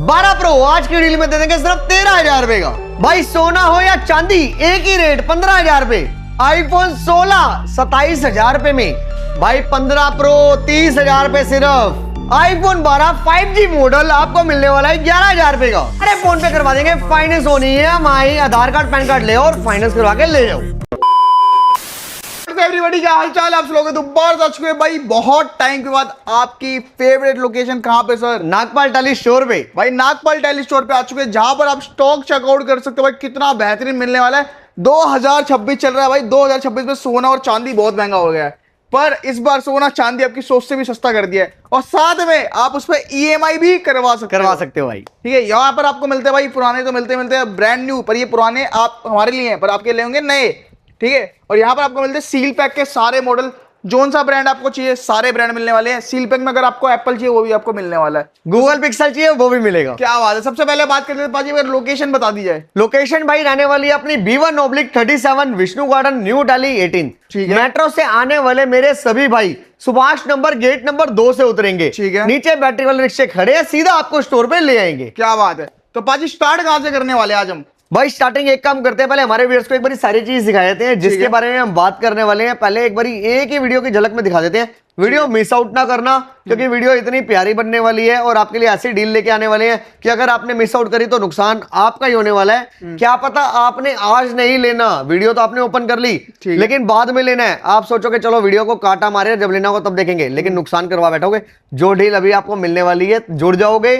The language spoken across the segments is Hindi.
12 प्रो आज की डील में दे देंगे सिर्फ 13,000 रुपए का। भाई सोना हो या चांदी एक ही रेट 15,000 रुपए। आईफोन 16 27,000 रुपए में। भाई 15 प्रो 30,000 रुपए सिर्फ। आईफोन 12 5G मॉडल आपको मिलने वाला है 11,000 रुपए का। अरे फोन पे करवा देंगे, फाइनेंस होनी है हमारी, आधार कार्ड पैन कार्ड ले और फाइनेंस करवा के ले जाओ। एवरीबॉडी क्या हाल चाल, आप लोग दोबारा आ चुके हैं भाई बहुत टाइम के बाद। आपकी फेवरेट लोकेशन कहां पे सर? नागपाल टाली स्टोर पे। भाई नागपाल टाइली स्टोर पे आ चुके हैं, जहां पर आप स्टॉक चेकआउट कर सकते हो। भाई कितना बेहतरीन मिलने वाला है। 2026 चल रहा है भाई। 2026 में सोना और चांदी बहुत महंगा हो गया है, पर इस बार सोना चांदी आपकी सोच से भी सस्ता कर दिया है, और साथ में आप उस पर EMI भी करवा सकते हो भाई। ठीक है, यहाँ पर आपको मिलते हैं भाई पुराने तो मिलते हैं ब्रांड न्यू, पर ये पुराने आप हमारे लिए हैं, पर आपके लिए होंगे नए। ठीक है, और यहाँ पर आपको मिलते हैं सील पैक के सारे मॉडल। जोन सा ब्रांड आपको चाहिए सारे ब्रांड मिलने वाले हैं सील पैक में। अगर आपको एप्पल चाहिए वो भी आपको मिलने वाला है, गूगल पिक्सल चाहिए वो भी मिलेगा। क्या बात है। सबसे पहले बात करते हैं पाजी, अगर लोकेशन बता दी जाए। लोकेशन भाई रहने वाली है अपनी B1/37 विष्णु गार्डन न्यू टाली 18। ठीक है। मेट्रो से आने वाले मेरे सभी भाई सुभाष नंबर गेट नंबर 2 से उतरेंगे। ठीक है। नीचे बैटरी वाले रिक्शे खड़े हैं, सीधा आपको स्टोर पे ले आएंगे। क्या बात है। तो पाजी स्टार्ट कहां से करने वाले आज हम? भाई स्टार्टिंग एक काम करते हैं, पहले हमारे व्यूअर्स को एक बार सारी चीज दिखा देते हैं जिसके बारे में हम बात करने वाले हैं। पहले एक बार एक ही वीडियो की झलक में दिखा देते हैं, वीडियो मिस आउट ना करना, क्योंकि वीडियो इतनी प्यारी बनने वाली है और आपके लिए ऐसी डील लेके आने वाले हैं कि अगर आपने मिस आउट करी तो नुकसान आपका ही होने वाला है। क्या पता आपने आज नहीं लेना, वीडियो तो आपने ओपन कर ली लेकिन बाद में लेना है। आप सोचोगे चलो वीडियो को काटा मारे, जब लेना होगा तब देखेंगे, लेकिन नुकसान करवा बैठोगे। जो डील अभी आपको मिलने वाली है, जुड़ जाओगे,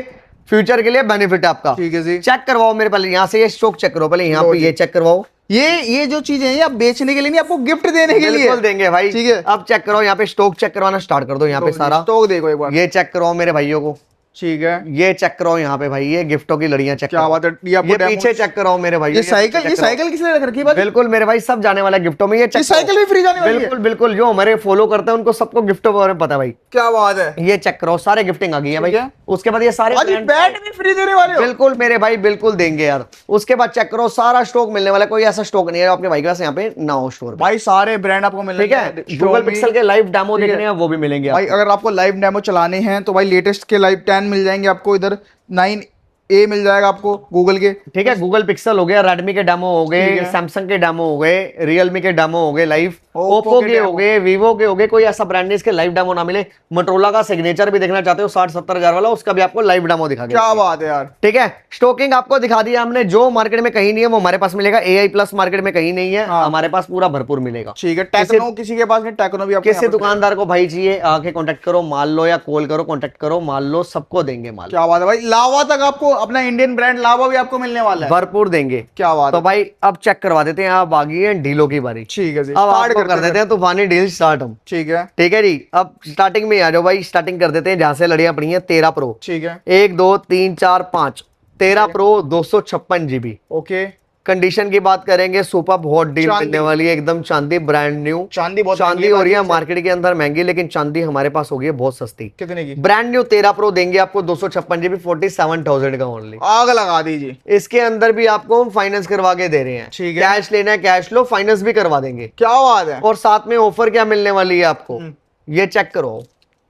फ्यूचर के लिए बेनिफिट है आपका। ठीक है जी। चेक करवाओ मेरे, पहले यहाँ से ये स्टॉक चेक करो, पहले यहाँ पे ये चेक करवाओ। ये जो चीजें हैं आप बेचने के लिए नहीं, आपको गिफ्ट देने के लिए बिल्कुल देंगे भाई। ठीक है, अब चेक करो, यहाँ पे स्टॉक चेक करवाना स्टार्ट कर दो। यहाँ पे सारा स्टॉक देखो एक बार, ये चेक करवाओ मेरे भाइयों को। ठीक है, ये चेक कराओ यहाँ पे भाई, ये गिफ्टों की लड़ियां चेक क्या बात है। ये पीछे चेक कराओ मेरे भाई। ये साइकिल किसने रख रखी है? बिल्कुल मेरे भाई, सब जाने वाला गिफ्टों में। ये साइकिल भी फ्री जाने वाली है? बिल्कुल बिल्कुल, जो हमारे फॉलो करते हैं उनको सबको गिफ्टों के बारे में पता है भाई। क्या बात है। ये चेक कराओ, सारे गिफ्टिंग आ गई है भाई। उसके बाद ये सारे बैट भी फ्री देने वाले हो? बिल्कुल मेरे भाई, बिल्कुल देंगे यार। उसके बाद चेक करो, सारा स्टॉक मिलने वाला है, कोई ऐसा स्टॉक नहीं है आपके भाई के पास यहाँ पे ना हो स्टोर भाई। सारे ब्रांड आपको मिलेंगे। ठीक है, गूगल पिक्सल के लाइव डेमो देखने हैं वो भी मिलेंगे भाई। अगर आपको लाइव डेमो चलाने हैं तो भाई लेटेस्ट के लाइव 10 मिल जाएंगे आपको, इधर 9A मिल जाएगा आपको गूगल के। ठीक है, गूगल पिक्सल हो गया, रेडमी के डेमो हो गए, सैमसंग के डेमो हो गए, रियलमी के डेमो हो गए लाइव, ओप्पो के हो गए, वीवो के हो गए। कोई ऐसा ब्रांड नहीं इसके लाइव डेमो ना मिले। मोटरोला का सिग्नेचर भी देखना चाहते हो 60-70 हजार वाला, उसका भी आपको लाइव डेमो दिखा क्या बात है यार। ठीक है, स्टॉकिंग आपको दिखा दिया हमने, जो मार्केट में कहीं नहीं है वो हमारे पास मिलेगा। AI प्लस मार्केट में कहीं नहीं है, हमारे पास पूरा भरपूर मिलेगा। ठीक है, टेक्नो किसी के पास नहीं, टेक्नो भी किसी दुकानदार को भाई चाहिए आके कॉन्टेक्ट करो, माल लो, या कॉल करो, कॉन्टेक्ट करो, माल लो, सबको देंगे माल। क्या बात है भाई। लावा तक आपको अपना इंडियन ब्रांड लावा भी आपको मिलने वाला है, भरपूर देंगे। क्या बात तो भाई अब चेक करवा देते हैं, अब आ गई है डीलों की बारी। ठीक है जी, अब आपको कर देते हैं तूफानी डील स्टार्ट हम। ठीक है, ठीक है जी। अब स्टार्टिंग में आ जाओ भाई, स्टार्टिंग कर देते हैं जहां से लड़ियां पड़ी हैं। 13 प्रो। ठीक है, 1 2 3 4 5 13 प्रो 256 GB। ओके। कंडीशन की बात करेंगे, सुपर हॉट डील मिलने वाली है, एकदम चांदी ब्रांड न्यू। चांदी बहुत चांदी हो रही है मार्केट के अंदर महंगी, लेकिन चांदी हमारे पास होगी बहुत सस्ती। कितने की? ब्रांड न्यू 13 प्रो देंगे आपको 256 GB 47,000 का ओनली। आग लगा दीजिए। इसके अंदर भी आपको हम फाइनेंस करवा के दे रहे हैं। ठीक है, कैश लेना है कैश लो, फाइनेंस भी करवा देंगे। क्या बात है। और साथ में ऑफर क्या मिलने वाली है आपको, ये चेक करो।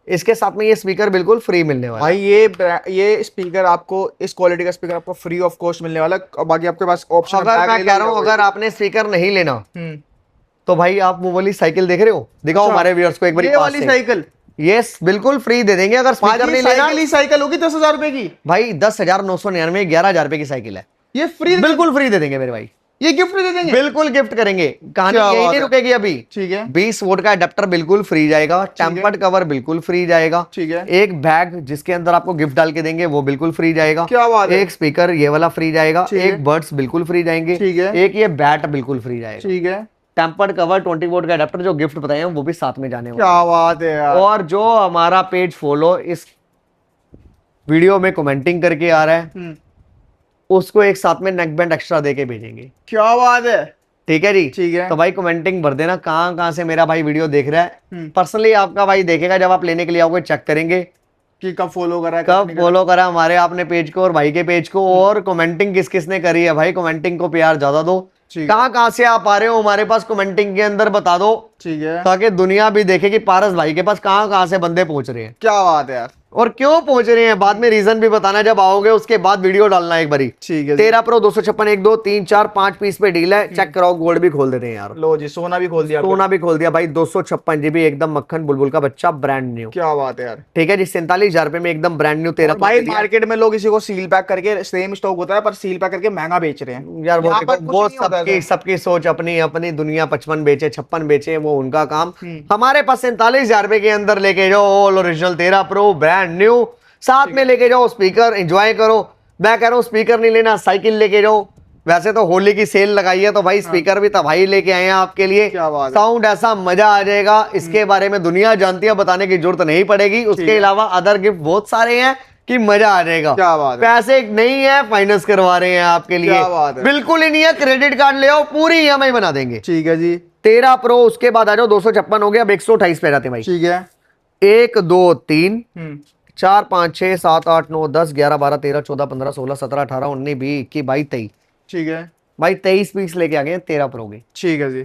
इसके साथ में ये स्पीकर बिल्कुल फ्री मिलने वाला भाई। ये स्पीकर आपको, इस क्वालिटी का स्पीकर आपको फ्री ऑफ कॉस्ट मिलने वाला है। बाकी आपके पास ऑप्शन, अगर मैं कह रहा हूँ अगर आपने स्पीकर नहीं लेना तो भाई आप वो वाली साइकिल देख रहे हो, दिखाओ हमारे व्यूअर्स को एक बार। ये वाली साइकिल यस बिल्कुल फ्री दे देंगे। अगर स्पीकर नहीं लेना, साइकिल होगी 10,000 रुपए की भाई 10,999 11,000 रुपए की साइकिल है। ये फ्री, बिल्कुल फ्री दे देंगे मेरे भाई। ये गिफ्ट दे देंगे, बिल्कुल गिफ्ट करेंगे। कहानी यही नहीं रुकेगी अभी। ठीक है, 20 वोट का अडेप्टर बिल्कुल फ्री जाएगा, टेम्पर्ड कवर बिल्कुल फ्री जाएगा। ठीक है, एक बैग जिसके अंदर आपको गिफ्ट डाल के देंगे वो बिल्कुल फ्री जाएगा। क्या बात है। एक स्पीकर ये वाला फ्री जाएगा, एक बर्ड्स बिल्कुल फ्री जाएंगे। ठीक है, एक ये बैट बिल्कुल फ्री जाएगा। ठीक है, टेम्पर्ड कवर 20 वोट का अडेप्टर, जो गिफ्ट बताए हैं वो भी साथ में जाने वाले। क्या बात है यार। और जो हमारा पेज फॉलो इस वीडियो में कमेंटिंग करके आ रहा है उसको एक साथ में नेक बैंड एक्स्ट्रा देके भेजेंगे। क्या बात है। ठीक है जी। ठीक है, तो भाई कमेंटिंग भर देना कहां कहां से मेरा भाई वीडियो देख रहा है। पर्सनली आपका भाई देखेगा, जब आप लेने के लिए आओगे चेक करेंगे कि कब फॉलो करा है, कब फॉलो करा हमारे आपने पेज को और भाई के पेज को, और कमेंटिंग किस किसने करी है। भाई कमेंटिंग को प्यार ज्यादा दो। कहां से आप आ रहे हो हमारे पास, कमेंटिंग के अंदर बता दो। ठीक है, ताकि दुनिया भी देखे कि पारस भाई के पास कहाँ कहाँ से बंदे पहुंच रहे हैं क्या बात है यार। और क्यों पहुंच रहे हैं, बाद में रीजन भी बताना, जब आओगे उसके बाद वीडियो डालना एक बारी। ठीक है, 13 प्रो 256 1 2 3 4 5 पीस पे डील है, चेक कराओ। गोल्ड भी खोल देते हैं यार, लो जी, सोना भी खोल दिया आपने। सोना भी खोल दिया भाई। 256 GB एकदम मक्खन बुलबुल का बच्चा, ब्रांड न्यू। क्या बात है यार। ठीक है जी, 47,000 रुपए में एकदम ब्रांड न्यू 13 भाई मार्केट में लोग इसी को सील पैक करके, सेम स्टॉक होता है पर सील पैक करके महंगा बेच रहे हैं यार। वो यहाँ देखो, पर कुछ वो नहीं होता सबकी है। सबकी सोच अपनी अपनी, दुनिया 55 बेचे 56 बेचे, वो उनका काम। हमारे पास 47,000 रुपए के अंदर लेके जाओ all original 13 pro brand new, साथ में लेके जाओ स्पीकर, एंजॉय करो। मैं कह रहा हूँ स्पीकर नहीं लेना, साइकिल लेके जाओ। वैसे तो होली की सेल लगाई है तो भाई स्पीकर भी तबाही लेके आए हैं आपके लिए। क्या बात है। साउंड ऐसा मजा आ जाएगा, इसके बारे में दुनिया जानती है, बताने की जरूरत नहीं पड़ेगी। उसके अलावा अदर गिफ्ट बहुत सारे हैं कि मजा आ जाएगा। क्या बात है। पैसे नहीं है, फाइनेंस करवा रहे हैं आपके लिए। क्या बात है। बिल्कुल ही नहीं है, क्रेडिट कार्ड ले आओ, पूरी EMI बना देंगे। ठीक है जी। 13 प्रो, उसके बाद आ जाओ 256 हो गया, अब 128 पे जाते हैं भाई। ठीक है। 1 2 3 4 5 6 7 8 9 10 11 12 13 14 15 16 17 18 19 20 21 22 23। ठीक है भाई 23 पीस लेके आ गए हैं 13 प्रो के। ठीक है जी।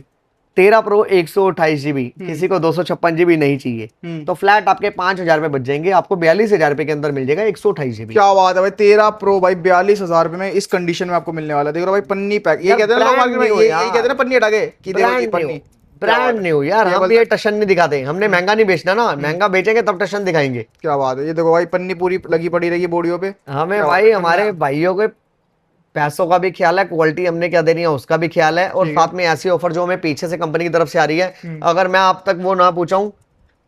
13 प्रो 128 GB, किसी को 256 GB नहीं चाहिए तो फ्लैट आपके 5,000 रुपए बच जाएंगे, आपको 42,000 रुपए के अंदर मिल जाएगा 128 GB। क्या बात है भाई। 13 प्रो भाई 42,000 रुपए में इस कंडीशन में आपको मिलने वाला है। देख रहे हो भाई, पन्नी पैक, ये कहते हैं लोग मार्केट में, ये कहते हैं ना पन्नी हटा के कि देखो ये पन्नी। ब्रांड न्यू यार। हम ये टशन नहीं दिखाते, हमने महंगा नहीं बेचना ना, महंगा बेचेंगे तब टशन दिखाएंगे। क्या बात है। ये देखो भाई, पन्नी पूरी लगी पड़ी रहेगी बॉडियों पे। हमें भाई हमारे भाइयों के पैसों का भी ख्याल है, क्वालिटी हमने क्या देनी है उसका भी ख्याल है, और साथ में ऐसी ऑफर जो हमें पीछे से कंपनी की तरफ से आ रही है, अगर मैं आप तक वो ना पहुंचाऊं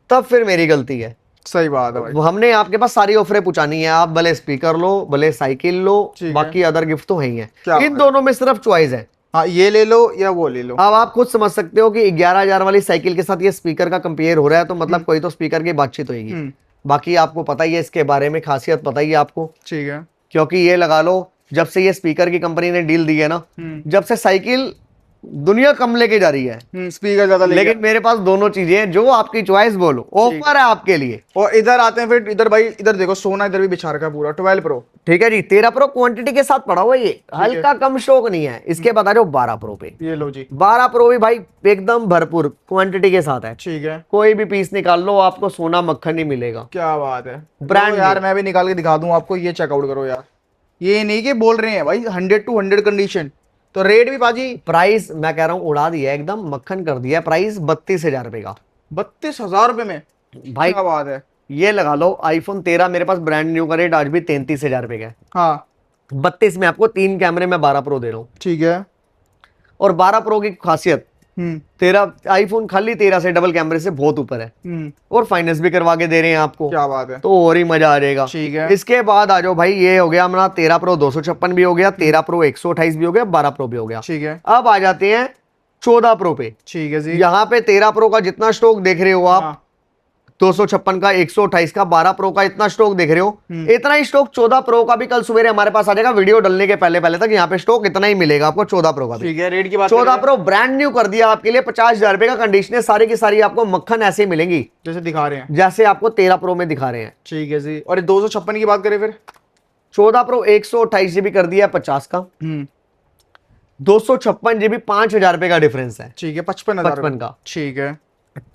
तब फिर मेरी गलती है। सही बात है भाई। वो हमने आपके पास सारी ऑफरें पहुंचानी है, आप भले स्पीकर लो भले साइकिल लो, बाकी अदर गिफ्ट तो है ही है। इन दोनों में सिर्फ चॉइस है, हाँ ये ले लो या वो ले लो। अब आप खुद समझ सकते हो कि 11,000 वाली साइकिल के साथ ये स्पीकर का कंपेयर हो रहा है तो मतलब कोई तो स्पीकर की बातचीत होगी। बाकी आपको पता ही है इसके बारे में, खासियत पता ही है आपको। ठीक है। क्योंकि ये लगा लो, जब से ये स्पीकर की कंपनी ने डील दी है ना, जब से साइकिल दुनिया कम लेके जा रही है, स्पीकर ज्यादा लेकिन मेरे पास दोनों चीजें हैं, जो आपकी चॉइस बोलो, ऑफर है आपके लिए। और इधर आते हैं फिर, इधर भाई इधर देखो सोना इधर भी बिछा रखा है पूरा। 12 प्रो। ठीक है जी, 13 प्रो क्वांटिटी के साथ पड़ा हुआ, ये हल्का कम स्टॉक नहीं है। इसके बाद आ जाओ 12 प्रो पे। ये लो जी। 12 प्रो भी भाई एकदम भरपूर क्वांटिटी के साथ है। ठीक है। कोई भी पीस निकाल लो, आपको सोना मक्खन ही मिलेगा। क्या बात है। ब्रांड यार मैं भी निकाल के दिखा दूं आपको, ये चेकआउट करो यार। ये नहीं कि बोल रहे हैं भाई 100 to 100 कंडीशन, तो रेट भी बाजी। प्राइस मैं कह रहा हूँ उड़ा दिया, एकदम मक्खन कर दिया। प्राइस 32,000 रुपए का। 32,000 रुपए में भाई क्या बात है। ये लगा लो आईफोन 13 मेरे पास ब्रांड न्यू का रेट आज भी 33,000 रुपए का है। हाँ 32 में आपको 3 कैमरे में 12 प्रो दे रहा हूँ। ठीक है। और 12 प्रो की खासियत, 13 आईफोन खाली 13 से डबल कैमरे से बहुत ऊपर है, और फाइनेंस भी करवा के दे रहे हैं आपको। क्या बात है। तो और ही मजा आ जाएगा। ठीक है। इसके बाद आ जाओ भाई, ये हो गया हमारा 13 प्रो 256 भी हो गया, 13 प्रो 128 भी हो गया, 12 प्रो भी हो गया। ठीक है। अब आ जाते हैं 14 प्रो पे। ठीक है जी। यहाँ पे 13 प्रो का जितना स्टॉक देख रहे हो आप, हाँ। 256 का, 128 का, 12 प्रो का इतना स्टॉक देख रहे हो, इतना ही स्टॉक 14 प्रो का भी कल सुबह हमारे पास आ जाएगा। वीडियो डलने के पहले पहले तक यहाँ पे स्टॉक इतना ही मिलेगा आपको 14 प्रो का भी। ठीक है। रेट की बात 14 प्रो ब्रांड न्यू कर दिया आपके लिए, 50,000 रुपए का कंडीशन, सारी की सारी आपको मक्खन ऐसे मिलेंगी जैसे दिखा रहे हैं, जैसे आपको 13 प्रो में दिखा रहे हैं। ठीक है जी। और ये 256 की बात करें फिर, 14 प्रो 128 GB कर दिया 50 का, 256 GB 5,000 रुपए का डिफरेंस है। ठीक है। 55,000 55 का। ठीक है।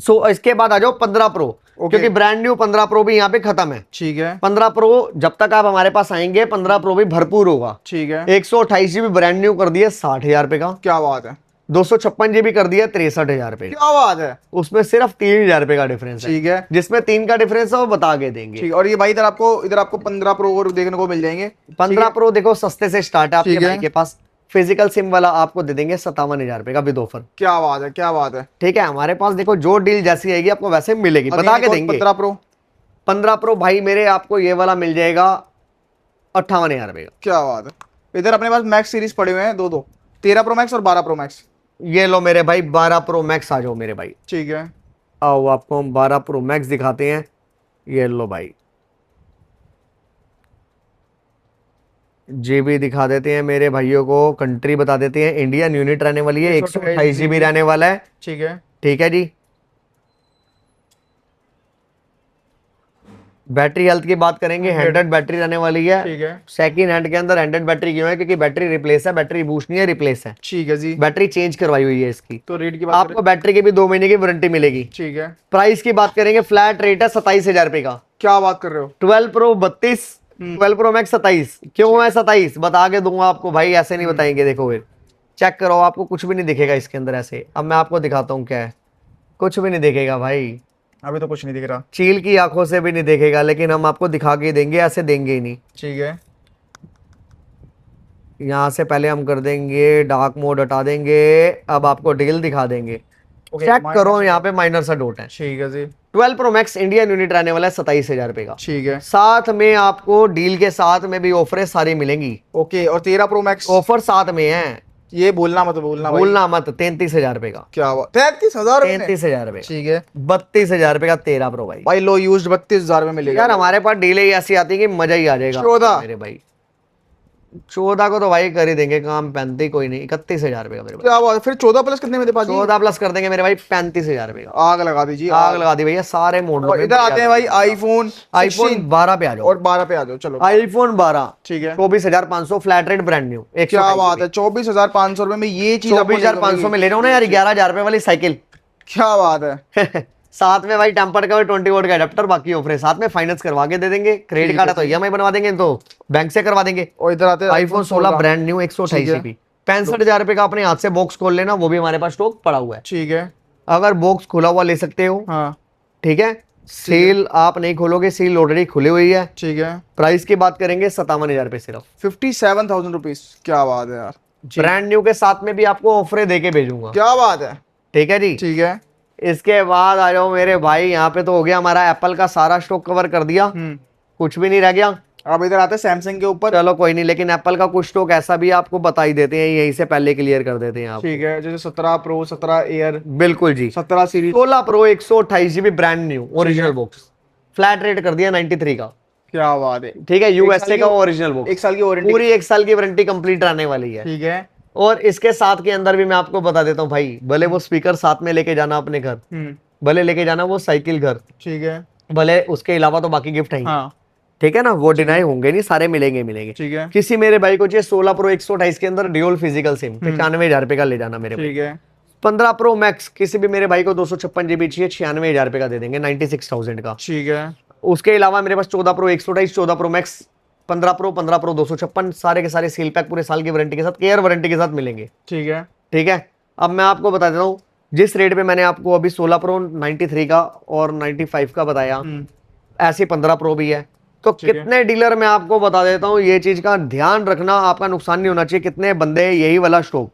सो इसके बाद आ जाओ 15 प्रो, क्योंकि ब्रांड न्यू 15 प्रो भी यहाँ पे खत्म है। ठीक है। 15 प्रो जब तक आप हमारे पास आएंगे 15 प्रो भी भरपूर होगा। ठीक है। 128 GB ब्रांड न्यू कर दिया 60,000 रुपए का, क्या बात है। 256 GB कर दिया 63,000 रुपए का। क्या बात है। उसमें सिर्फ 3,000 रुपए का डिफरेंस है। ठीक है। जिसमें 3 का डिफरेंस है वो बता के देंगे। ठीक। और ये भाई इधर आपको 15 प्रो और देखने को मिल जाएंगे। 15 प्रो देखो सस्ते से स्टार्ट है आपके ठीक है। भाई के पास। फिजिकल सिम वाला आपको दे देंगे 57,000 रुपए का विद ऑफर। क्या बात है। क्या बात है। ठीक है, हमारे पास देखो जो डील जैसी आएगी आपको वैसे मिलेगी, बता के देंगे। 15 प्रो 15 प्रो भाई मेरे आपको ये वाला मिल जाएगा 58,000 रुपए का। क्या बात है। इधर अपने पास मैक्स सीरीज पड़े हुए हैं दो 13 प्रो मैक्स और 12 प्रो मैक्स। ये लो मेरे भाई 12 प्रो मैक्स आ जाओ मेरे भाई। ठीक है। आओ आपको हम 12 प्रो मैक्स दिखाते हैं। ये लो भाई, जीबी दिखा देते हैं मेरे भाइयों को, कंट्री बता देते हैं, इंडियन यूनिट रहने वाली है, 128 GB रहने वाला है। ठीक है। ठीक है जी। बैटरी हेल्थ की बात करेंगे, 100 बैटरी रहने वाली है। ठीक है सेकंड हैंड के अंदर 100 बैटरी क्यों है? क्योंकि बैटरी रिप्लेस है, बैटरी बूस्ट नहीं है, रिप्लेस है। ठीक है जी। बैटरी चेंज करवाई हुई है इसकी। तो रेट की बात आपको बैटरी की भी 2 महीने की वारंटी मिलेगी। ठीक है। प्राइस की बात करेंगे, फ्लैट रेट है 27,000 रुपए का। क्या बात कर रहे हो? 12 प्रो 32, 12 प्रो मैक्स 27। क्यों है 27? बता के दूंगा आपको भाई, ऐसे नहीं बताएंगे। देखो फिर चेक करो, आपको कुछ भी नहीं दिखेगा इसके अंदर ऐसे। अब मैं आपको दिखाता हूँ क्या है, कुछ भी नहीं दिखेगा भाई, अभी तो कुछ नहीं दिख रहा। चील की आंखों से भी नहीं देखेगा, लेकिन हम आपको दिखा के देंगे, ऐसे देंगे ही नहीं। ठीक है। यहाँ से पहले हम कर देंगे डार्क मोड, हटा देंगे। अब आपको डील दिखा देंगे। ओके, चेक करो, यहाँ पे माइनर सा डॉट है। ठीक है जी। 12 प्रो मैक्स इंडियन यूनिट रहने वाला है 27,000 रुपए का। ठीक है। साथ में आपको डील के साथ में भी ऑफर सारी मिलेंगी। ओके, और 13 प्रो मैक्स ऑफर साथ में है, ये बोलना मत भूलना भाई। भूलना मत। 33,000 रुपए का। क्या बात, 33,000 रुपए? 33,000 रुपए। ठीक है 32,000 रुपए का 13 प्रो भाई। भाई, लो यूज्ड 32,000 में मिलेगा। यार हमारे पास डील ही ऐसी आती है कि मजा ही आ जाएगा 14 मेरे भाई। 14 को तो भाई कर ही देंगे काम, 35 कोई नहीं, 31,000 रुपए का मेरे भाई। क्या बात है? फिर 14 प्लस कितने में दे पाजी? 14 प्लस कर देंगे मेरे भाई 35,000 रुपए का। आग लगा दीजिए, आग लगा दी भैया सारे मॉडलों और में। इधर आते हैं भाई आईफोन आईफोन 12 पे आ जाओ। और 12 पे आ जाओ। चलो आईफोन 12 ठीक है। 24,500 फ्लैट रेट ब्रांड न्यू। क्या बात है, 24,500 रुपए में ये चीज आपको 24,500 में ले रहा हूँ ना यार, 11,000 रुपए वाली साइकिल। क्या बात है। साथ में भाई टेम्पर का 20 वोल्ट का अडेप्टर, बाकी ऑफर है। साथ में फाइनेंस करवा के दे देंगे, क्रेडिट कार्ड है तो ईएमआई बनवा देंगे, तो बैंक से करवा देंगे। और इधर आते हैं आईफोन 16 ब्रांड न्यू 128 जीबी, 65,000 रुपए का अपने हाथ से बॉक्स खोल लेना, वो भी हमारे पास स्टॉक पड़ा हुआ है। ठीक है। अगर बॉक्स खुला हुआ ले सकते हो, हाँ ठीक है। सील आप नहीं खोलोगे, सील ऑलरेडी खुली हुई है। ठीक है। प्राइस की बात करेंगे 57,000 रुपए सिर्फ। 57,000 रुपीज। क्या बात है यार। ब्रांड न्यू के साथ में भी आपको ऑफर दे के भेजूंगा। क्या बात है। ठीक है जी। ठीक है। इसके बाद आ जाओ मेरे भाई, यहाँ पे तो हो गया हमारा एप्पल का सारा स्टॉक कवर कर दिया, कुछ भी नहीं रह गया। अब इधर आते हैं सैमसंग के ऊपर। चलो कोई नहीं, लेकिन एप्पल का कुछ स्टॉक ऐसा भी आपको बता ही देते हैं, यहीं से पहले क्लियर कर देते हैं आप। ठीक है, जैसे 17 प्रो, 17 एयर, बिल्कुल जी। 17 series, 16 pro 128 GB brand new original box, flat rate कर दिया 93 का। क्या बात है। ठीक है, यूएसए का ओरिजिनल बॉक्स, 1 साल की वारंटी, पूरी 1 साल की वारंटी कंप्लीट रहने वाली है। ठीक है। और इसके साथ के अंदर भी मैं आपको बता देता हूँ भाई, भले वो स्पीकर साथ में लेके जाना अपने घर, भले लेके जाना वो साइकिल घर, ठीक है। भले उसके अलावा तो बाकी गिफ्ट है। हाँ ठीक है ना, वो डिनाई होंगे नहीं, सारे मिलेंगे। ठीक है। किसी मेरे भाई को चाहिए 16 प्रो 128 के अंदर ड्यूल फिजिकल सिम, 95,000 रुपए का ले जाना मेरे भाई। ठीक है। 15 प्रो मैक्स किसी भी मेरे भाई को 256 जीबी चाहिए, 96,000 रुपए का दे देंगे, 96,000 का। ठीक है। उसके अलावा मेरे पास 14 प्रो 128, 14 प्रो मैक्स, 15 प्रो 256, सारे के सारे सील पैक पूरे साल की वारंटी के साथ, केयर वारंटी के साथ मिलेंगे। ठीक है। ठीक है। अब मैं आपको बता देता हूँ, जिस रेट पे मैंने आपको अभी 16 प्रो 93 का और 95 का बताया, ऐसे 15 प्रो भी है। तो कितने डीलर मैं आपको बता देता हूँ, ये चीज का ध्यान रखना, आपका नुकसान नहीं होना चाहिए। कितने बंदे यही वाला स्टॉक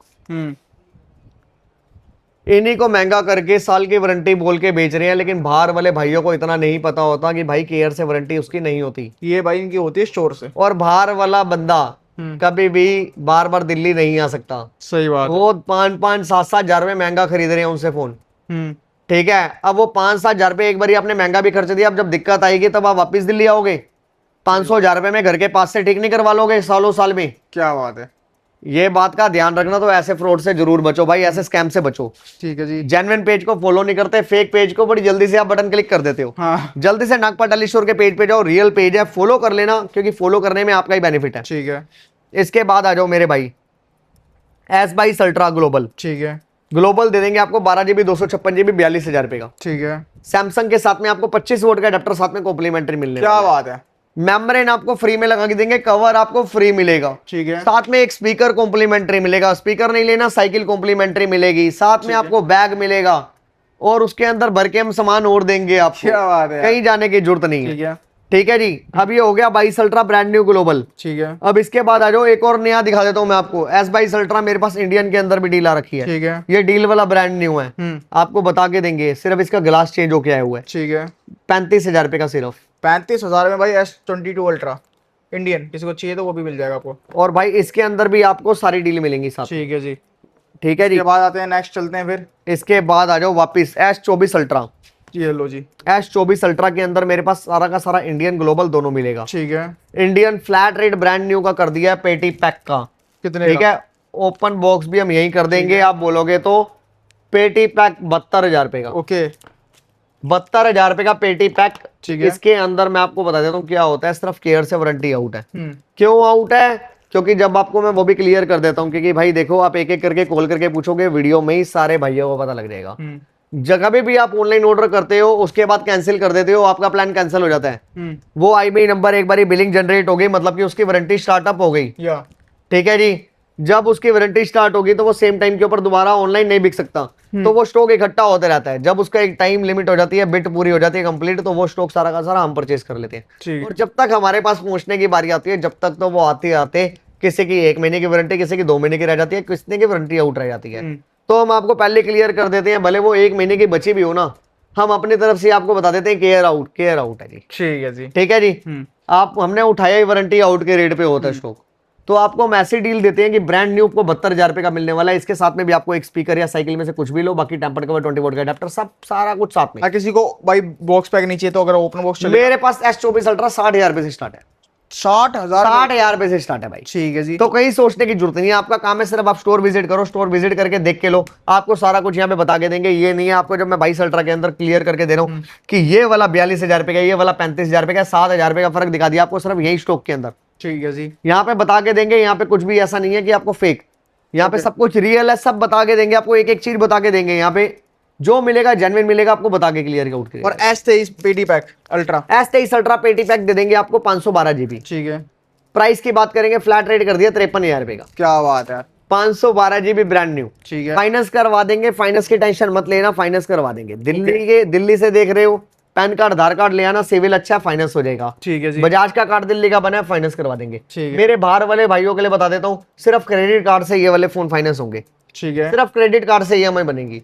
इन्हीं को महंगा करके साल की वारंटी बोल के बेच रहे हैं, लेकिन बाहर वाले भाइयों को इतना नहीं पता होता कि भाई केयर से वारंटी उसकी नहीं होती, ये भाई इनकी होती है स्टोर से। और बाहर वाला बंदा कभी भी बार बार दिल्ली नहीं आ सकता। सही बात। वो 5-5, 7-7 हजार में महंगा खरीद रहे हैं उनसे फोन। ठीक है। अब वो 5-7 हजार रुपए एक बार आपने महंगा भी खर्च दिया, अब जब दिक्कत आएगी तब आप वापिस दिल्ली आओगे, 500,000 रुपए में घर के पास से ठीक नहीं करवा लोगे सालों साल में। क्या बात है। ये बात का ध्यान रखना। तो ऐसे फ्रॉड से जरूर बचो भाई, ऐसे स्कैम से बचो। ठीक है जी। जेन्युइन पेज को फॉलो नहीं करते, फेक पेज को बड़ी जल्दी से आप बटन क्लिक कर देते हो। हाँ। जल्दी से नागपाल टेली स्टोर के पेज पे जाओ, रियल पेज है, फॉलो कर लेना, क्योंकि फॉलो करने में आपका ही बेनिफिट है। ठीक है। इसके बाद आ जाओ मेरे भाई S22 अल्ट्रा ग्लोबल। ठीक है। ग्लोबल दे देंगे आपको 12 जीबी 256 जीबी 42,000 रुपए का। ठीक है। सैमसंग के साथ में आपको 25 वोल्ट का अडेप्टर साथ में कॉम्प्लीमेंट्री मिलने क्या बात है। मेम्ब्रेन आपको फ्री में लगा के देंगे, कवर आपको फ्री मिलेगा। ठीक है। साथ में एक स्पीकर कॉम्प्लीमेंट्री मिलेगा, स्पीकर नहीं लेना साइकिल कॉम्प्लीमेंट्री मिलेगी, साथ में आपको बैग मिलेगा, और उसके अंदर भर के हम सामान और देंगे आपको। क्या बात है। कहीं जाने की जरूरत नहीं है। ठीक है। ठीक है जी। अब ये हो गया 22 अल्ट्रा ब्रांड न्यू ग्लोबल। ठीक है। अब इसके बाद आ जाओ, एक और नया दिखा देता हूं मैं आपको, S22 अल्ट्रा मेरे पास इंडियन के अंदर भी डील आ रखी है। ठीक है। ये डील वाला ब्रांड न्यू है, आपको बता के देंगे, सिर्फ इसका ग्लास चेंज होके आया हुआ है। ठीक है। 35,000 रुपए का सिर्फ। 35,000 में भाई S22 अल्ट्रा इंडियन, किसी को चाहिए तो वो भी मिल जाएगा आपको। और भाई इसके अंदर भी आपको सारी डील मिलेंगी साथ। ठीक है जी। ठीक है जी। इसके बाद आते हैं, नेक्स्ट चलते हैं फिर। इसके बाद आ जाओ वापिस S24 अल्ट्रा। ये लो जी। S24 अल्ट्रा के अंदर मेरे पास सारा का सारा इंडियन ग्लोबल दोनों मिलेगा। ठीक है। Indian flat rate brand new का कर दिया है, पेटी पैक का। कितने ठीक है। ओपन बॉक्स भी हम यही कर देंगे, आप बोलोगे तो पेटी पैक 72,000 रुपए का। ओके। 72,000 रुपए का पेटी पैक। ठीक है। इसके अंदर मैं आपको बता देता हूँ क्या होता है, सिर्फ केयर से वारंटी आउट है। हम्म। क्यों आउट है? क्योंकि जब आपको मैं वो भी क्लियर कर देता हूँ, क्योंकि भाई देखो आप एक एक करके कॉल करके पूछोगे, वीडियो में ही सारे भाइयों को पता लग जाएगा। जगह भी आप ऑनलाइन ऑर्डर करते हो उसके बाद कैंसिल कर देते हो, आपका प्लान कैंसिल हो जाता है। वो IMEI नंबर एक बारी बिलिंग जनरेट हो गई, मतलब कि उसकी वारंटी स्टार्टअप हो गई। ठीक है जी। जब उसकी वारंटी स्टार्ट होगी तो वो सेम टाइम के ऊपर दोबारा ऑनलाइन नहीं बिक सकता, तो वो स्टॉक इकट्ठा होता रहता है। जब उसका एक टाइम लिमिट हो जाती है, बिट पूरी हो जाती है कंप्लीट, तो वो स्टॉक सारा का सारा हम परचेज कर लेते हैं। और जब तक हमारे पास पहुंचने की बारी आती है, जब तक तो वो आते आते किसी की 1 महीने की वारंटी, किसी की 2 महीने की रह जाती है, किसी की वारंटी आउट रह जाती है। तो हम आपको पहले क्लियर कर देते हैं, भले वो 1 महीने की बची भी हो ना, हम अपनी तरफ से आपको बता देते हैं केयर आउट है जी। ठीक है जी। ठीक है जी। आप हमने उठाया ही वारंटी आउट के रेट पे होता है स्टॉक, तो आपको हम ऐसी डील देते हैं कि ब्रांड न्यू आपको 72,000 रुपए का मिलने वाला है। इसके साथ में भी आपको एक स्पीकर या साइकिल में से कुछ भी लो, बाकी टेम्पर्ड कवर 20 वोल्ट का अडेप्टर सब सारा कुछ साथ में। किसी को भाई बॉक्स पैक नहीं चाहिए तो अगर ओपन बॉक्स चले, मेरे पास S24 अल्ट्रा 60,000 रुपए से स्टार्ट है। 60,000 रुपए से स्टार्ट है भाई। ठीक है जी। तो कहीं सोचने की जरूरत नहीं है, आपका काम है सिर्फ आप स्टोर विजिट करो, स्टोर विजिट करके देख के लो, आपको सारा कुछ यहाँ पे बता के देंगे। ये नहीं है आपको जब मैं 22 अल्ट्रा के अंदर क्लियर करके दे रहा हूँ कि ये वाला 42,000 रुपए का, ये वाला 35,000 रुपए का, 7,000 रुपए का फर्क दिखा दिया आपको सिर्फ यही स्टॉक के अंदर। ठीक है जी। यहाँ पे बता के देंगे, यहाँ पे कुछ भी ऐसा नहीं है कि आपको फेक, यहाँ पे सब कुछ रियल है, सब बता के देंगे आपको, एक एक चीज बता के देंगे। यहाँ पे जो मिलेगा जेन्युइन मिलेगा, आपको बता के क्लियर आउट करेंगे। और S23 पेटी पैक अल्ट्रा, S23 अल्ट्रा पेटी पैक दे देंगे आपको 512 GB। ठीक है। प्राइस की बात करेंगे, फ्लैट रेट कर दिया 53,000 रुपए का। क्या बात है। 512 GB ब्रांड न्यू। ठीक है। फाइनेंस करवा देंगे, फाइनेंस की टेंशन मत लेना, फाइनेंस करवा देंगे। दिल्ली से देख रहे हो, पैन कार्ड आधार कार्ड ले आना, सिविल अच्छा फाइनेंस हो जाएगा। ठीक है जी। बजाज का कार्ड दिल्ली का बना है, फाइनेंस करवा देंगे। ठीक है। मेरे बाहर वाले भाइयों के लिए बता देता हूँ, सिर्फ क्रेडिट कार्ड से ये वाले फोन फाइनेंस होंगे। ठीक है। सिर्फ क्रेडिट कार्ड से EMI बनेगी।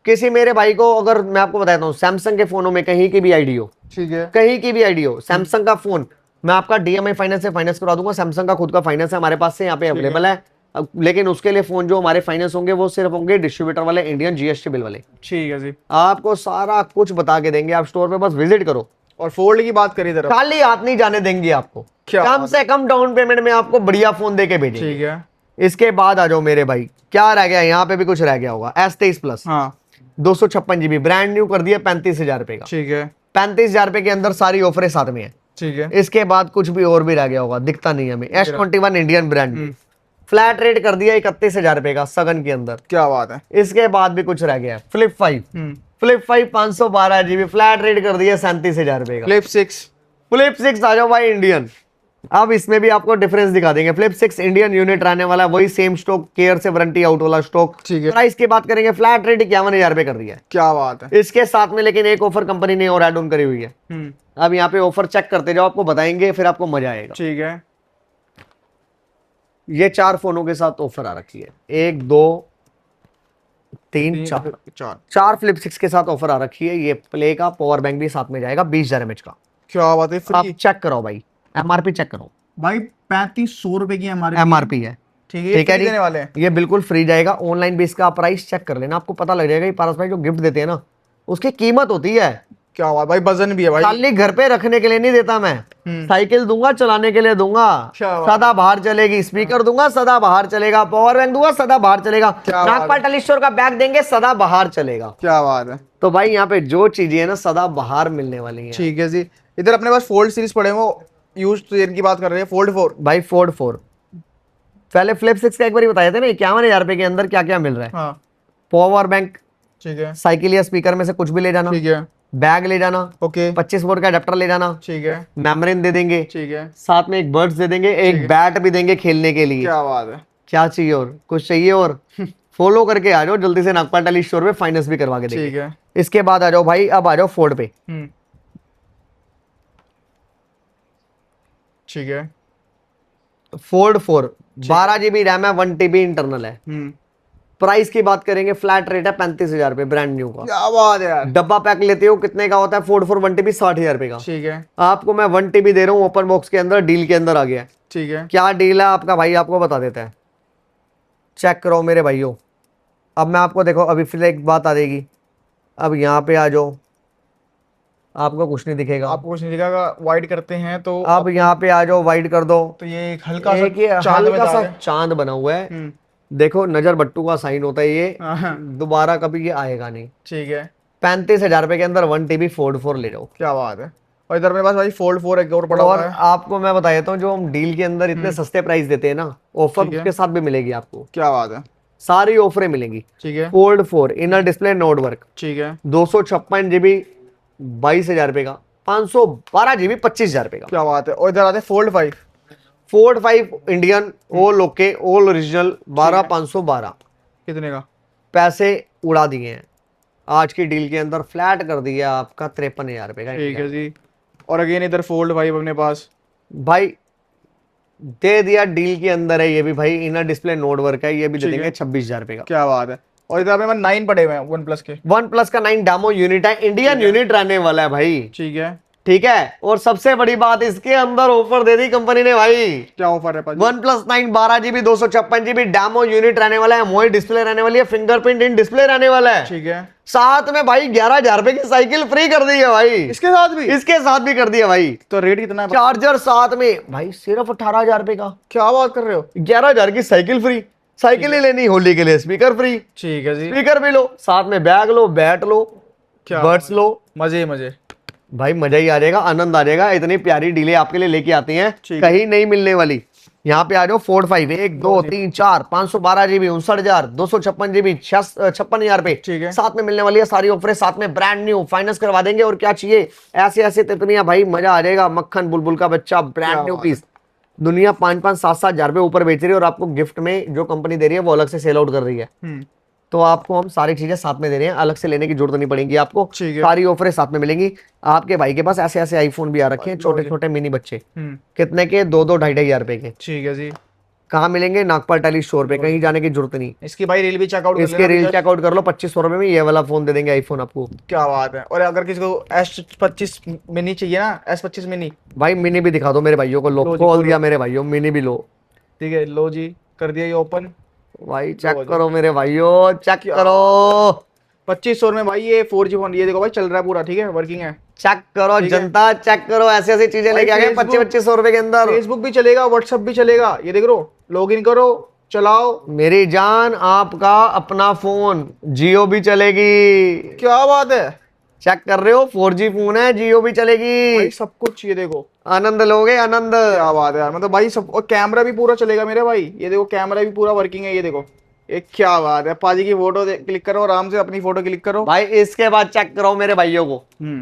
किसी मेरे भाई को, अगर मैं आपको बताता हूँ, सैमसंग के फोनों में कहीं की भी आईडी हो, ठीक है। कहीं की भी आईडी हो, सैमसंग का फोन मैं आपका DMI फाइनेंस से फाइनेंस करवा दूंगा। सैमसंग का खुद का फाइनेंस है हमारे पास से यहाँ पे अवेलेबल है। लेकिन उसके लिए फोन जो हमारे फाइनेंस होंगे वो सिर्फ होंगे डिस्ट्रीब्यूटर वाले, इंडियन GST बिल वाले। ठीक है जी। आपको सारा कुछ बता के देंगे, आप स्टोर पे बस विजिट करो। और फोल्ड की बात करी तरफ, खाली हाथ नहीं जाने देंगे आपको, कम से कम डाउन पेमेंट में आपको बढ़िया फोन देके भेजेंगे। ठीक है। इसके बाद आ जाओ मेरे भाई, क्या रह गया यहाँ पे भी कुछ रह गया होगा। S23 प्लस, हाँ 256 GB ब्रांड न्यू कर दिया 35,000 रुपए का। ठीक है। 35,000 रुपए के अंदर सारी ऑफरें साथ में है। ठीक है। इसके बाद कुछ भी और भी रह गया होगा, दिखता नहीं हमें। S21 Indian brand flat rate कर दिया 31,000 रुपए का सगन के अंदर। क्या बात है। इसके बाद भी कुछ रह गया है। फ्लिप 5 512 GB फ्लैट रेट कर दिया 37,000 रुपए का। फ्लिप 6 आ जाओ भाई इंडियन। अब इसमें भी आपको डिफरेंस दिखा देंगे। फ्लिप 6 इंडियन यूनिट रहने वाला, वही सेम स्टॉक, केयर से वारंटी आउट वाला स्टॉक। ठीक है। प्राइस की बात करेंगे, फ्लैट रेट 51,000 रुपए कर दिया है। क्या बात है। इसके साथ में लेकिन एक ऑफर कंपनी ने और ऐड ऑन करी हुई है। अब यहाँ पे ऑफर चेक करते जाओ, आपको बताएंगे, फिर आपको मजा आएगा। ठीक है। ये 4 फोनों के साथ ऑफर आ रखी है, 1 2 3 4 फ्लिप 6 के साथ ऑफर आ रखी है। ये प्ले का पावर बैंक भी साथ में जाएगा 20,000 mAh का। क्या बात है। आप चेक करो भाई, MRP चेक करो भाई 3500 रुपए की MRP है। ठीक है। ठीक है देने वाले हैं। ये बिल्कुल फ्री जाएगा। ऑनलाइन भी इसका प्राइस चेक कर लेना, आपको पता लग जाएगा। ये पारस भाई जो गिफ्ट देते हैं ना, उसकी कीमत होती है। क्या बात भाई, वजन भी है भाई। खाली घर पे रखने के लिए नहीं देता मैं, साइकिल दूंगा चलाने के लिए दूंगा, सदा बाहर चलेगी। स्पीकर दूंगा, सदा बाहर चलेगा। पावर बैंक दूंगा, सदा बाहर चलेगा। नागपाल टेलीस्टोर का बैग देंगे, सदा बाहर चलेगा। क्या बात है। तो भाई यहाँ पे जो चीजें है ना, सदा बाहर मिलने वाली है। ठीक है जी। इधर अपने पास फोल्ड सीरीज पड़े हैं, वो यूज तो इनकी बात कर रहे हैं। फोल्ड 4 भाई, फोल्ड 4 पहले फ्लिप 6 का एक बार बताए थे ना, 51,000 रुपए के अंदर क्या क्या मिल रहा है। हाँ। पावर बैंक, ठीक है। साइकिल या स्पीकर में से कुछ भी ले जाना। ठीक है। बैग ले जाना। ओके। 25 वोल्ट का अडेप्टर ले जाना। ठीक है। मेमोरिन दे देंगे। ठीक है। साथ में एक बर्ड्स दे देंगे, एक बैट भी देंगे खेलने के लिए। क्या बात है। क्या चाहिए और कुछ चाहिए और फॉलो करके आ जाओ जल्दी से नागपाल टेली स्टोर पे, फाइनेंस भी करवा के देंगे। ठीक है। इसके बाद आ जाओ भाई, अब आ जाओ फोल्ड पे। ठीक है। फोल्ड 4 12 GB रैम है, 1 TB इंटरनल है। प्राइस की बात करेंगे, फ्लैट रेट है 35,000 रुपए ब्रांड न्यू का। क्या बात है यार। डब्बा पैक लेते हो कितने का होता है? फोल्ड 4 1 TB 60,000 रुपए का। ठीक है। आपको मैं 1 TB दे रहा हूँ ओपन बॉक्स के अंदर, डील के अंदर आ गया। ठीक है। क्या डील है आपका भाई, आपको बता देता है, चेक करो मेरे भाइयों। अब मैं आपको देखो, अभी फिर एक बात आ जाएगी। अब यहाँ पे आ जाओ, आपको कुछ नहीं दिखेगा। आपको कुछ नहीं दिखेगा। वाइड करते हैं तो अब यहाँ पे आ जाओ, वाइड कर दो तो ये एक हल्का सा चांद बना हुआ है। देखो नजर बट्टू का साइन होता है ये, दोबारा कभी ये आएगा नहीं। ठीक है। 35,000 रुपए के अंदर 1 TB फोल्ड 4 ले जाओ। क्या बात है। और इधर मेरे पास भाई फोल्ड 4 एक और पड़ा हुआ और है। आपको मैं बता देता हूँ, जो हम डील के अंदर इतने सस्ते प्राइस देते हैं ना, ऑफर ठीक है। उसके साथ भी मिलेगी आपको। क्या बात है। सारी ऑफरें मिलेंगी। ठीक है। Fold 4 inner display note work, ठीक है। 256 GB 22,000 रुपए का, 512 GB 25,000 रुपए का। क्या बात है। और इधर आते हैं fold 5। Fold 5 Indian all okay all original 12,512। कितने का? पैसे उड़ा दिए हैं आज की डील के अंदर, फ्लैट कर दिया आपका 53,000 रुपए का। ठीक है जी। और अगेन इधर फोल्ड 5 अपने पास भाई दे दिया डील के अंदर है ये भी भाई, इनर डिस्प्ले नोट वर्क है, ये भी दे ठीक देंगे है। 26,000 रुपए का। क्या बात है। और इधर अपने पास 9 पड़े हुए हैं वन प्लस के। वन प्लस का 9 डेमो यूनिट है, इंडियन यूनिट रहने वाला है भाई। ठीक है। ठीक है। और सबसे बड़ी बात, इसके अंदर ऑफर दे दी कंपनी ने भाई। क्या ऑफर है? One plus 9 12 GB 256 GB demo unit रहने वाला है, मोई डिस्प्ले रहने वाली है, फिंगरप्रिंट इन डिस्प्ले रहने वाला है। ठीक है। साथ में भाई 11,000 रुपए की साइकिल फ्री कर दी है भाई, इसके साथ भी? इसके साथ भी कर दिया भाई। तो रेट कितना है? चार्जर साथ में भाई सिर्फ 18,000 रुपए का। क्या बात कर रहे हो। 11,000 की साइकिल फ्री, साइकिल ही लेनी, होली के लिए स्पीकर फ्री, ठीक है जी। स्पीकर भी लो, साथ में बैग लो, बैट लो, क्या बर्ड्स लो। मजे ही मजे। भाई मजा ही आ जाएगा, आनंद आ जाएगा। इतनी प्यारी डीलें आपके लिए लेके आती हैं, ठीक है। कहीं नहीं मिलने वाली। यहाँ पे आ जाओ फोल्ड 5 1 2 3 4 512 GB 59,000 256 GB 56,000 रुपए। ठीक है। साथ में मिलने वाली है सारी ऑफरें, साथ में ब्रांड न्यू फाइनेंस करवा देंगे। और क्या चाहिए, ऐसे ऐसे तितनियां भाई, मजा आ जाएगा। मक्खन बुलबुल का बच्चा ब्रांड न्यू पीस, दुनिया 5-5 7-7 हजार रुपए ऊपर बेच रही है, और आपको गिफ्ट में जो कंपनी दे रही है वो अलग से सेल आउट कर रही है। तो आपको हम सारी चीजें साथ में दे रहे हैं, अलग से लेने की जरूरत नहीं पड़ेगी आपको। ठीक है। सारी ऑफरें साथ में मिलेंगी। आपके भाई के पास ऐसे ऐसे आईफोन भी आ रखे हैं, छोटे छोटे मिनी बच्चे, कितने के 2-2 2,500 रुपए के। ठीक है जी। कहाँ मिलेंगे? नागपाल टेली स्टोर पे, कहीं जाने की जरूरत नहीं। इसकी भाई रील भी चेकआउट कर इसके लेना रील भैया। चेकआउट कर लो, 2500 रुपए में ये वाला फोन दे देंगे आईफोन आपको। क्या बात है। और अगर किसी को S25 मिनी चाहिए ना, S25 मिनी, भाई मिनी भी दिखा दो मेरे भाइयों को, लो लो जी, खोल खोलो। दिया मेरे भाइयों, मिनी भी लो। ठीक है, लो जी, कर दिया ये ओपन। भाई चेक करो मेरे भाइयों, चेक करो। 2500 में भाई ये 4G फोन, ये देखो भाई चल रहा है पूरा, ठीक है, वर्किंग है। चेक करो ठीक है। जनता, चेक करो। ऐसी ऐसी चीजें भाई लेके आ गए Facebook- 2500 रुपए के अंदर। फेसबुक भी चलेगा, व्हाट्सएप भी चलेगा, ये देख लो, लॉग इन करो, चलाओ। मेरी जान, आपका अपना फोन, जियो भी चलेगी। क्या बात है। चेक कर रहे हो, 4G फोन है, जियो भी चलेगी। भाई सब कुछ, ये देखो, आनंद लोगे, आनंद। क्या बात है यार, मतलब भाई सब। और कैमरा भी पूरा चलेगा मेरे भाई, ये देखो कैमरा भी पूरा वर्किंग है, ये देखो। ये क्या बात है। पाजी की फोटो क्लिक करो, आराम से अपनी फोटो क्लिक करो। भाई इसके बाद चेक करो मेरे भाइयों को,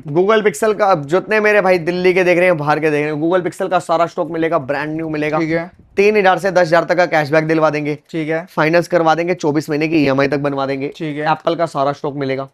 गूगल पिक्सल का, जितने मेरे भाई दिल्ली के देख रहे हैं, बाहर के देख रहे हैं, गूगल पिक्सल का सारा स्टॉक मिलेगा, ब्रांड न्यू मिलेगा। ठीक है। 3,000 से 10,000 तक का कैशबैक दिलवा देंगे, ठीक है। फाइनेंस करवा देंगे, 24 महीने की EMI तक बनवा देंगे। ठीक है। एप्पल का सारा स्टॉक मिलेगा,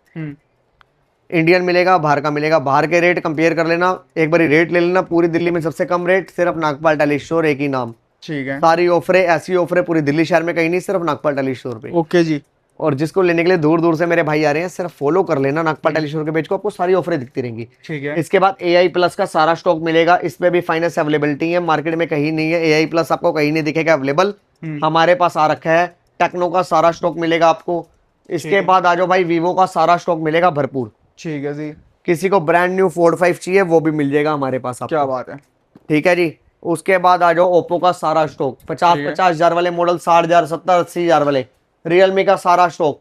इंडियन मिलेगा, बाहर का मिलेगा। बाहर के रेट कंपेयर कर लेना, एक बार रेट ले लेना। पूरी दिल्ली में सबसे कम रेट सिर्फ नागपाल टेली स्टोर, एक ही नाम। ठीक है। सारी ऑफरें, ऐसी ऑफरें पूरी दिल्ली शहर में कहीं नहीं, सिर्फ नागपाल टेली स्टोर पे। ओके जी। और जिसको लेने के लिए दूर दूर से मेरे भाई आ रहे हैं, सिर्फ फॉलो कर लेना नागपाल टेली स्टोर के पेज को, आपको सारी ऑफरें दिखती रहेंगी। ठीक है। इसके बाद AI प्लस का सारा स्टॉक मिलेगा, इस पे भी फाइनेंस अवेलेबिलिटी है, मार्केट में कहीं नहीं है। AI प्लस आपको कहीं नहीं दिखेगा अवेलेबल, हमारे पास आ रखा है। टेक्नो का सारा स्टॉक मिलेगा आपको। इसके बाद आ जाओ भाई, वीवो का सारा स्टॉक मिलेगा भरपूर। ठीक है जी। किसी को ब्रांड न्यू फोल्ड 5 चाहिए, वो भी मिल जाएगा हमारे पास आपको। क्या बात है। ठीक है जी। उसके बाद आ जाओ ओप्पो का सारा स्टॉक, 50-50 हजार वाले मॉडल, 60,000 70-80 हजार वाले। रियलमी का सारा स्टॉक,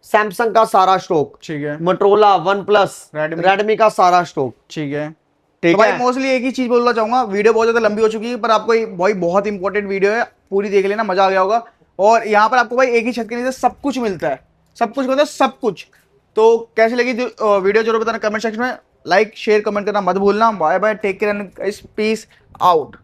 सैमसंग का सारा स्टॉक, ठीक है। Motorola, one plus, Redmi। Redmi का सारा स्टॉक। ठीक है। ठीक तो भाई है। मोस्टली एक ही चीज बोलना चाहूंगा, वीडियो बहुत ज्यादा लंबी हो चुकी है, पर आपको ये भाई बहुत इंपॉर्टेंट वीडियो है, पूरी देख लेना, मजा आ गया होगा। और यहाँ पर आपको भाई एक ही छत के नीचे सब कुछ मिलता है, सब कुछ मतलब सब कुछ। तो कैसी लगी वीडियो जरूर बताना कमेंट सेक्शन में, लाइक शेयर कमेंट करना मत भूलना। Bye bye, take care and peace out.